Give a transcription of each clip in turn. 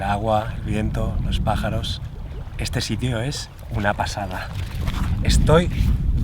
agua, el viento, los pájaros. Este sitio es una pasada. Estoy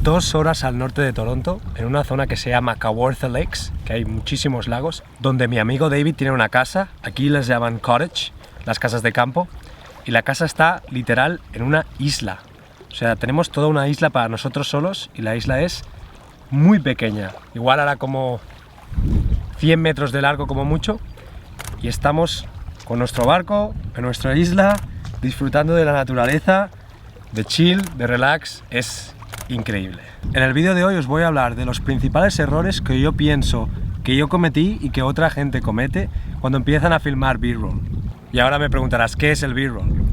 2 horas al norte de Toronto, en una zona que se llama Kawartha Lakes, que hay muchísimos lagos, donde mi amigo David tiene una casa. Aquí les llaman cottage, las casas de campo, y la casa está literal en una isla. O sea, tenemos toda una isla para nosotros solos y la isla es muy pequeña. Igual hará como 100 metros de largo como mucho, y estamos con nuestro barco en nuestra isla disfrutando de la naturaleza, de chill, de relax. Es increíble. En el vídeo de hoy os voy a hablar de los principales errores que yo pienso que yo cometí y que otra gente comete cuando empiezan a filmar B-roll. Y ahora me preguntarás, ¿qué es el B-roll?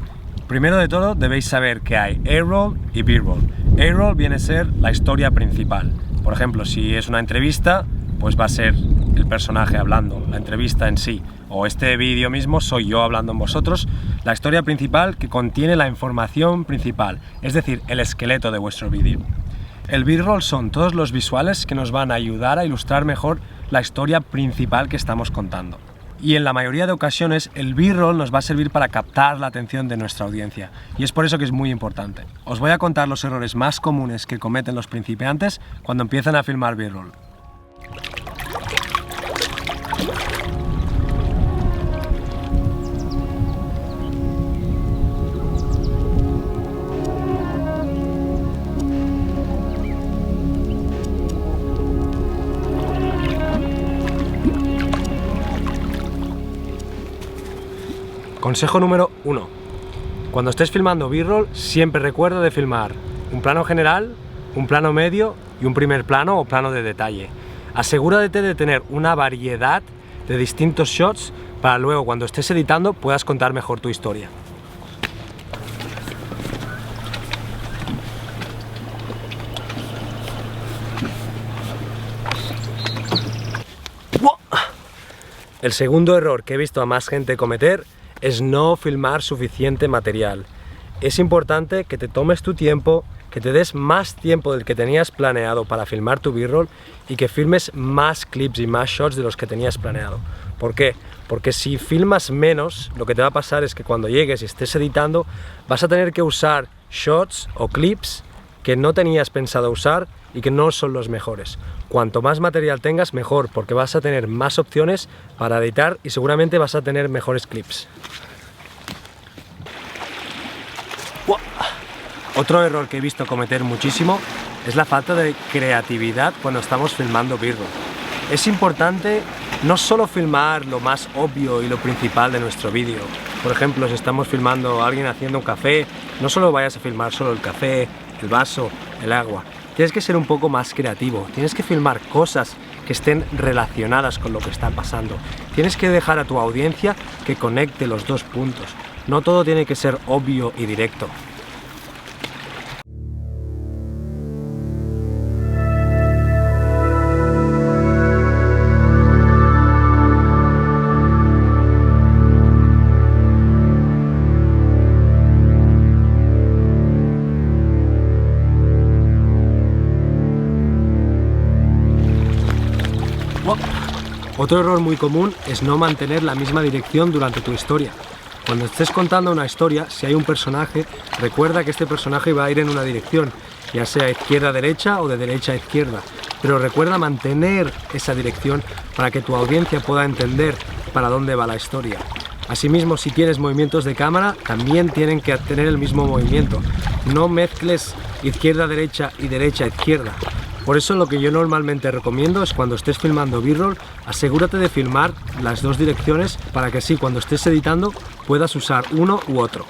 Primero de todo debéis saber que hay A-roll y B-roll. A-roll viene a ser la historia principal. Por ejemplo, si es una entrevista, pues va a ser el personaje hablando, la entrevista en sí. O este vídeo mismo soy yo hablando en vosotros, la historia principal que contiene la información principal, es decir, el esqueleto de vuestro vídeo. El B-roll son todos los visuales que nos van a ayudar a ilustrar mejor la historia principal que estamos contando. Y en la mayoría de ocasiones el B-roll nos va a servir para captar la atención de nuestra audiencia, y es por eso que es muy importante. Os voy a contar los errores más comunes que cometen los principiantes cuando empiezan a filmar B-roll. Consejo número 1. Cuando estés filmando B-roll, siempre recuerda de filmar un plano general, un plano medio y un primer plano o plano de detalle. Asegúrate de tener una variedad de distintos shots para luego, cuando estés editando, puedas contar mejor tu historia. El segundo error que he visto a más gente cometer es no filmar suficiente material. Es importante que te tomes tu tiempo, que te des más tiempo del que tenías planeado para filmar tu B-roll y que filmes más clips y más shots de los que tenías planeado. ¿Por qué? Porque si filmas menos, lo que te va a pasar es que cuando llegues y estés editando, vas a tener que usar shots o clips que no tenías pensado usar y que no son los mejores. Cuanto más material tengas, mejor, porque vas a tener más opciones para editar y seguramente vas a tener mejores clips. Otro error que he visto cometer muchísimo es la falta de creatividad cuando estamos filmando B-roll. Es importante no solo filmar lo más obvio y lo principal de nuestro vídeo. Por ejemplo, si estamos filmando a alguien haciendo un café, no solo vayas a filmar solo el café, el vaso, el agua. Tienes que ser un poco más creativo, tienes que filmar cosas que estén relacionadas con lo que está pasando. Tienes que dejar a tu audiencia que conecte los dos puntos. No todo tiene que ser obvio y directo. Otro error muy común es no mantener la misma dirección durante tu historia. Cuando estés contando una historia, si hay un personaje, recuerda que este personaje va a ir en una dirección, ya sea izquierda-derecha o de derecha-izquierda. Pero recuerda mantener esa dirección para que tu audiencia pueda entender para dónde va la historia. Asimismo, si tienes movimientos de cámara, también tienen que tener el mismo movimiento. No mezcles izquierda-derecha y derecha-izquierda. Por eso lo que yo normalmente recomiendo es cuando estés filmando B-roll, asegúrate de filmar las dos direcciones para que así cuando estés editando puedas usar uno u otro.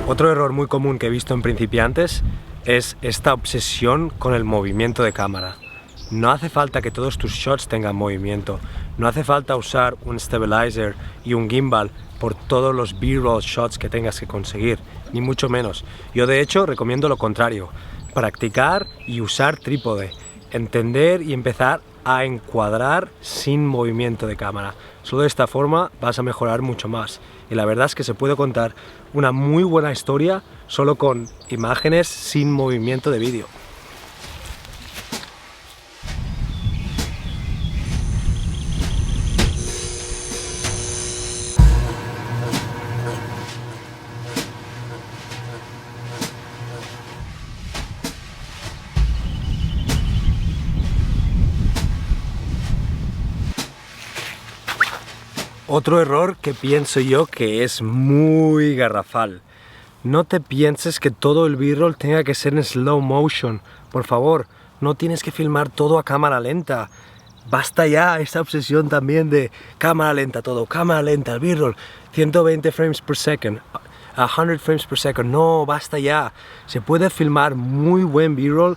Otro error muy común que he visto en principiantes es esta obsesión con el movimiento de cámara. No hace falta que todos tus shots tengan movimiento. No hace falta usar un stabilizer y un gimbal por todos los B-roll shots que tengas que conseguir, ni mucho menos. Yo de hecho recomiendo lo contrario, practicar y usar trípode, entender y empezar a encuadrar sin movimiento de cámara. Solo de esta forma vas a mejorar mucho más. Y la verdad es que se puede contar una muy buena historia solo con imágenes sin movimiento de vídeo. Otro error que pienso yo que es muy garrafal. No te pienses que todo el B-roll tenga que ser en slow motion. Por favor, no tienes que filmar todo a cámara lenta. Basta ya esa obsesión también de cámara lenta todo, cámara lenta, el B-roll, 120 frames per second, 100 frames per second. No, basta ya. Se puede filmar muy buen B-roll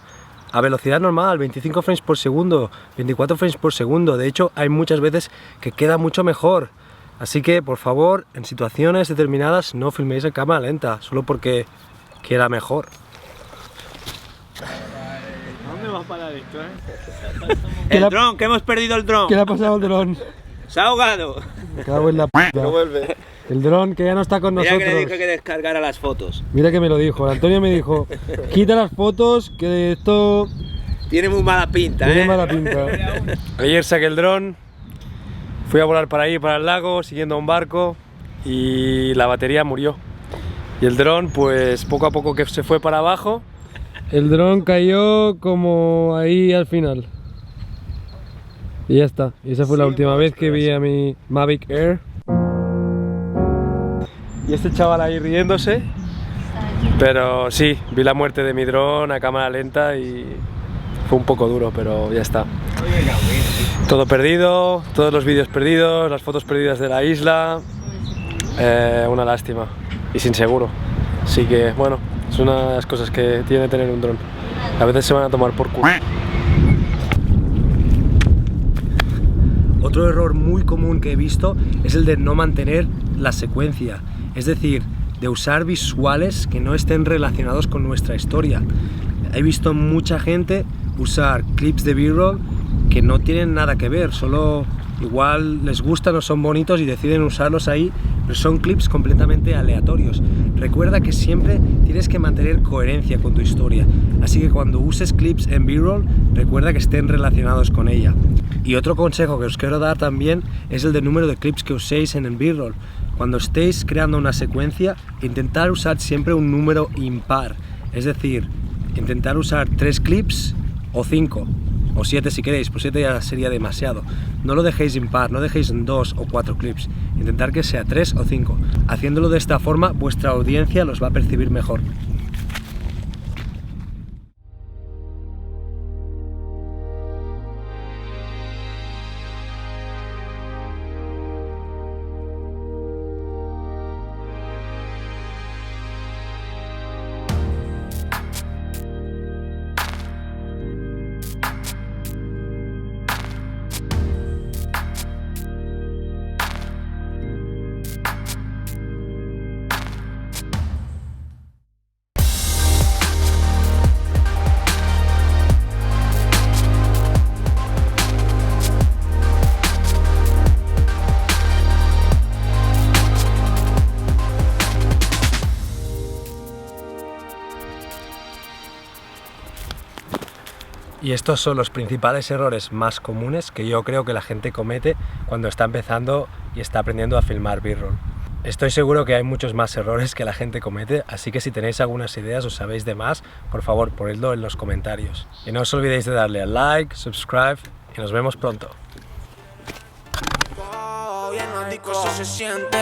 a velocidad normal, 25 frames por segundo, 24 frames por segundo. De hecho, hay muchas veces que queda mucho mejor. Así que, por favor, en situaciones determinadas no filméis en cámara lenta, solo porque queda mejor. ¿Dónde va a parar esto, El dron, que hemos perdido el dron. ¿Qué le ha pasado al dron? Se ha ahogado. Me cago en la p***. No vuelve. El dron que ya no está con nosotros. Mira que le dije que descargara las fotos. Mira que me lo dijo. Antonio me dijo, quita las fotos, que esto tiene muy mala pinta, tiene mala pinta. Ayer saqué el dron, fui a volar para ahí, para el lago, siguiendo a un barco y la batería murió. Y el dron, pues poco a poco que se fue para abajo, el dron cayó como ahí al final. Y ya está. Y esa fue la última vez que vi a mi Mavic Air. Y este chaval ahí riéndose. Pero sí, vi la muerte de mi dron a cámara lenta y fue un poco duro, pero ya está. Todo perdido, todos los vídeos perdidos, las fotos perdidas de la isla. Una lástima y sin seguro. Así que bueno, es una de las cosas que tiene tener un dron. A veces se van a tomar por culo. Otro error muy común que he visto es el de no mantener la secuencia. Es decir, de usar visuales que no estén relacionados con nuestra historia. He visto mucha gente usar clips de B-roll que no tienen nada que ver, solo igual les gustan o son bonitos y deciden usarlos ahí, pero son clips completamente aleatorios. Recuerda que siempre tienes que mantener coherencia con tu historia, así que cuando uses clips en B-roll, recuerda que estén relacionados con ella. Y otro consejo que os quiero dar también es el del número de clips que uséis en el B-roll. Cuando estéis creando una secuencia, intentar usar siempre un número impar, es decir, intentar usar 3 clips o 5 o 7 si queréis, pues 7 ya sería demasiado. No lo dejéis impar, no dejéis 2 o 4 clips, intentar que sea 3 o 5. Haciéndolo de esta forma, vuestra audiencia los va a percibir mejor. Y estos son los principales errores más comunes que yo creo que la gente comete cuando está empezando y está aprendiendo a filmar B-roll. Estoy seguro que hay muchos más errores que la gente comete, así que si tenéis algunas ideas o sabéis de más, por favor ponedlo en los comentarios. Y no os olvidéis de darle a like, subscribe y nos vemos pronto. Se siente,